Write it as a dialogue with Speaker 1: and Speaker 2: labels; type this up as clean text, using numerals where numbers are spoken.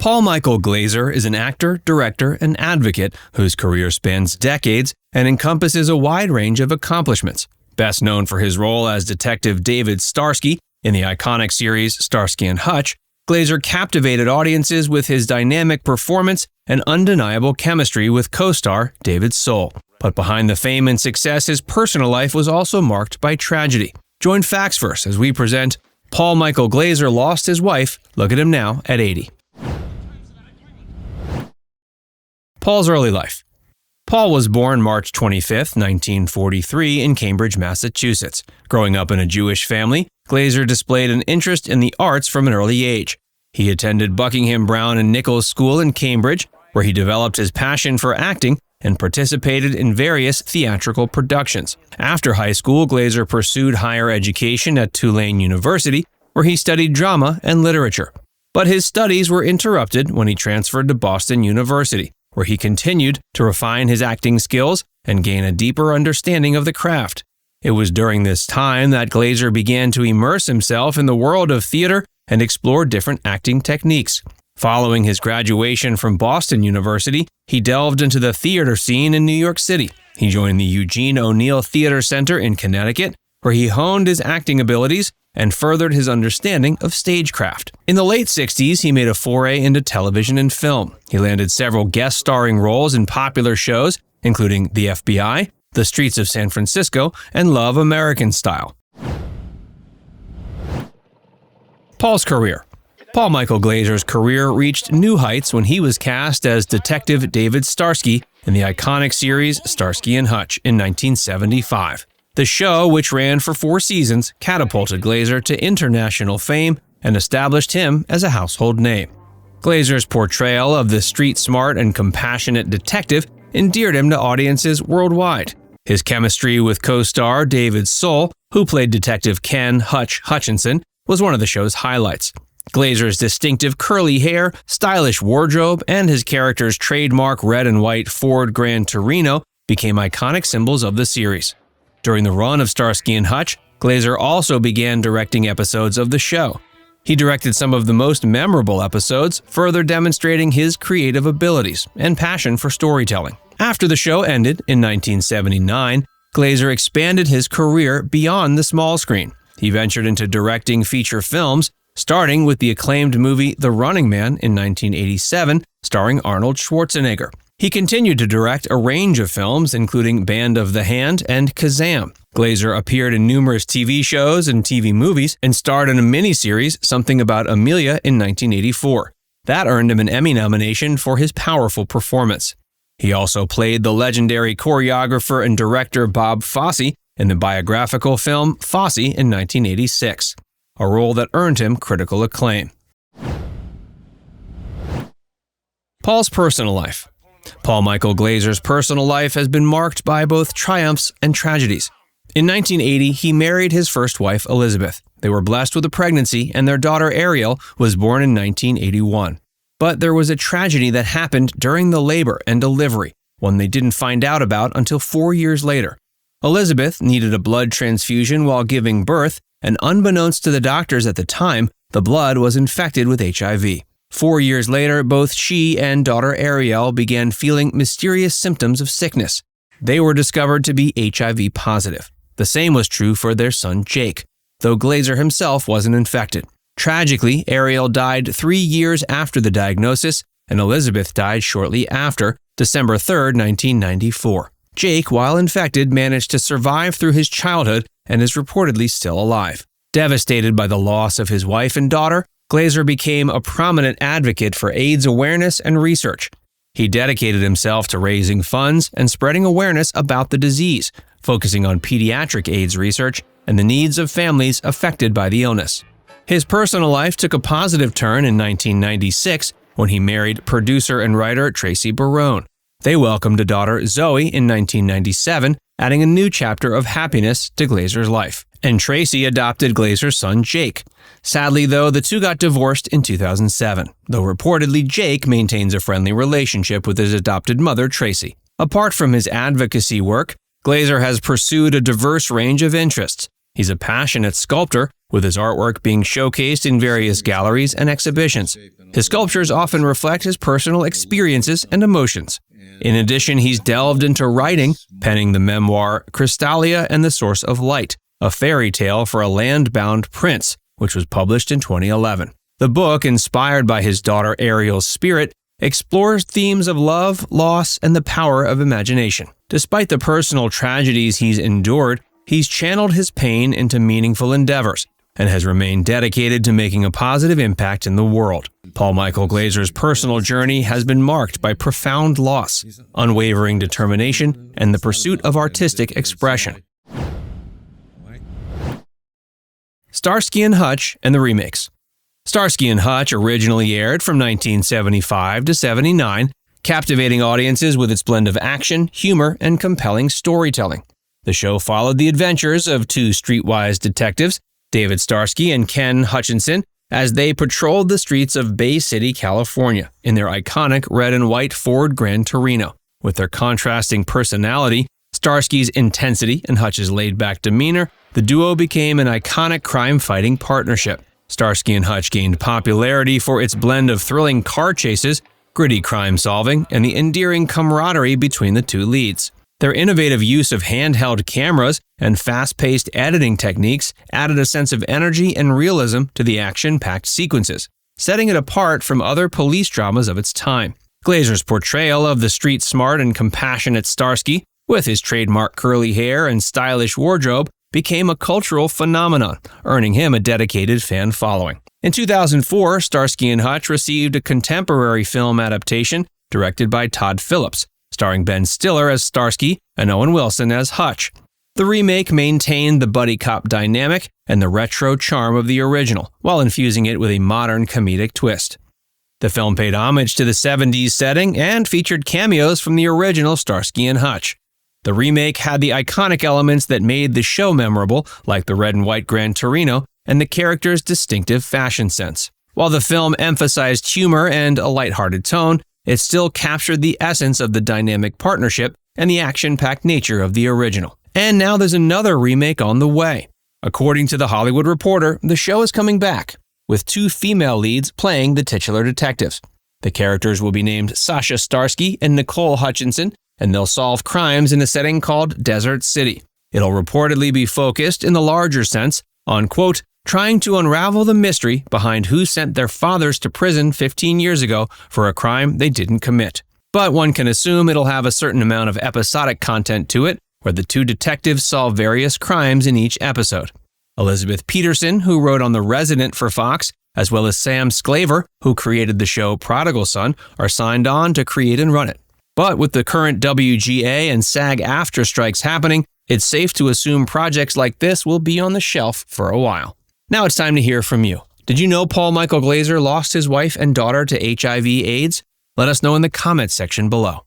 Speaker 1: Paul Michael Glaser is an actor, director, and advocate whose career spans decades and encompasses a wide range of accomplishments. Best known for his role as Detective David Starsky in the iconic series Starsky and Hutch, Glaser captivated audiences with his dynamic performance and undeniable chemistry with co-star David Soul. But behind the fame and success, his personal life was also marked by tragedy. Join Factsverse as we present Paul Michael Glaser lost his wife. Look at him now at 80. Paul's early life. Paul was born March 25, 1943 in Cambridge, Massachusetts. Growing up in a Jewish family, Glaser displayed an interest in the arts from an early age. He attended Buckingham Browne and Nichols School in Cambridge, where he developed his passion for acting and participated in various theatrical productions. After high school, Glaser pursued higher education at Tulane University, where he studied drama and literature. But his studies were interrupted when he transferred to Boston University, where he continued to refine his acting skills and gain a deeper understanding of the craft. It was during this time that Glaser began to immerse himself in the world of theater and explore different acting techniques. Following his graduation from Boston University, he delved into the theater scene in New York City. He joined the Eugene O'Neill Theater Center in Connecticut, where he honed his acting abilities and furthered his understanding of stagecraft. In the late 60s, he made a foray into television and film. He landed several guest starring roles in popular shows, including The FBI, The Streets of San Francisco, and Love American Style. Paul's career. Paul Michael Glaser's career reached new heights when he was cast as Detective David Starsky in the iconic series Starsky and Hutch in 1975. The show, which ran for 4 seasons, catapulted Glaser to international fame and established him as a household name. Glaser's portrayal of the street-smart and compassionate detective endeared him to audiences worldwide. His chemistry with co-star David Soul, who played Detective Ken Hutch Hutchinson, was one of the show's highlights. Glaser's distinctive curly hair, stylish wardrobe, and his character's trademark red and white Ford Gran Torino became iconic symbols of the series. During the run of Starsky and Hutch, Glaser also began directing episodes of the show. He directed some of the most memorable episodes, further demonstrating his creative abilities and passion for storytelling. After the show ended in 1979, Glaser expanded his career beyond the small screen. He ventured into directing feature films, starting with the acclaimed movie The Running Man in 1987, starring Arnold Schwarzenegger. He continued to direct a range of films, including Band of the Hand and Kazaam. Glaser appeared in numerous TV shows and TV movies and starred in a miniseries, Something About Amelia, in 1984. That earned him an Emmy nomination for his powerful performance. He also played the legendary choreographer and director Bob Fosse in the biographical film Fosse in 1986, a role that earned him critical acclaim. Paul's personal life. Paul Michael Glaser's personal life has been marked by both triumphs and tragedies. In 1980, he married his first wife, Elizabeth. They were blessed with a pregnancy, and their daughter, Ariel, was born in 1981. But there was a tragedy that happened during the labor and delivery, one they didn't find out about until 4 years later. Elizabeth needed a blood transfusion while giving birth, and unbeknownst to the doctors at the time, the blood was infected with HIV. 4 years later, both she and daughter Ariel began feeling mysterious symptoms of sickness. They were discovered to be HIV positive. The same was true for their son Jake, though Glaser himself wasn't infected. Tragically, Ariel died 3 years after the diagnosis, and Elizabeth died shortly after, December 3, 1994. Jake, while infected, managed to survive through his childhood and is reportedly still alive. Devastated by the loss of his wife and daughter, Glaser became a prominent advocate for AIDS awareness and research. He dedicated himself to raising funds and spreading awareness about the disease, focusing on pediatric AIDS research and the needs of families affected by the illness. His personal life took a positive turn in 1996 when he married producer and writer Tracy Barone. They welcomed a daughter, Zoe, in 1997, adding a new chapter of happiness to Glaser's life. And Tracy adopted Glaser's son, Jake. Sadly, though, the two got divorced in 2007, though reportedly Jake maintains a friendly relationship with his adopted mother, Tracy. Apart from his advocacy work, Glaser has pursued a diverse range of interests. He's a passionate sculptor, with his artwork being showcased in various galleries and exhibitions. His sculptures often reflect his personal experiences and emotions. In addition, he's delved into writing, penning the memoir Crystalia and the Source of Light, a fairy tale for a land-bound prince, which was published in 2011. The book, inspired by his daughter Ariel's spirit, explores themes of love, loss, and the power of imagination. Despite the personal tragedies he's endured, he's channeled his pain into meaningful endeavors and has remained dedicated to making a positive impact in the world. Paul Michael Glaser's personal journey has been marked by profound loss, unwavering determination, and the pursuit of artistic expression. Starsky and Hutch and the Remakes. Starsky and Hutch originally aired from 1975 to 79, captivating audiences with its blend of action, humor, and compelling storytelling. The show followed the adventures of two streetwise detectives, David Starsky and Ken Hutchinson, as they patrolled the streets of Bay City, California, in their iconic red and white Ford Gran Torino. With their contrasting personality, Starsky's intensity and Hutch's laid-back demeanor, the duo became an iconic crime-fighting partnership. Starsky and Hutch gained popularity for its blend of thrilling car chases, gritty crime-solving, and the endearing camaraderie between the two leads. Their innovative use of handheld cameras and fast-paced editing techniques added a sense of energy and realism to the action-packed sequences, setting it apart from other police dramas of its time. Glaser's portrayal of the street-smart and compassionate Starsky, with his trademark curly hair and stylish wardrobe, became a cultural phenomenon, earning him a dedicated fan following. In 2004, Starsky and Hutch received a contemporary film adaptation directed by Todd Phillips, starring Ben Stiller as Starsky and Owen Wilson as Hutch. The remake maintained the buddy cop dynamic and the retro charm of the original, while infusing it with a modern comedic twist. The film paid homage to the 70s setting and featured cameos from the original Starsky and Hutch. The remake had the iconic elements that made the show memorable, like the red and white Gran Torino and the characters' distinctive fashion sense. While the film emphasized humor and a lighthearted tone, it still captured the essence of the dynamic partnership and the action-packed nature of the original. And now there's another remake on the way. According to The Hollywood Reporter, the show is coming back, with two female leads playing the titular detectives. The characters will be named Sasha Starsky and Nicole Hutchinson, and they'll solve crimes in a setting called Desert City. It'll reportedly be focused in the larger sense on, quote, trying to unravel the mystery behind who sent their fathers to prison 15 years ago for a crime they didn't commit. But one can assume it'll have a certain amount of episodic content to it, where the two detectives solve various crimes in each episode. Elizabeth Peterson, who wrote on The Resident for Fox, as well as Sam Sclaver, who created the show Prodigal Son, are signed on to create and run it. But with the current WGA and SAG-AFTRA strikes happening, it's safe to assume projects like this will be on the shelf for a while. Now it's time to hear from you. Did you know Paul Michael Glaser lost his wife and daughter to HIV/AIDS? Let us know in the comments section below.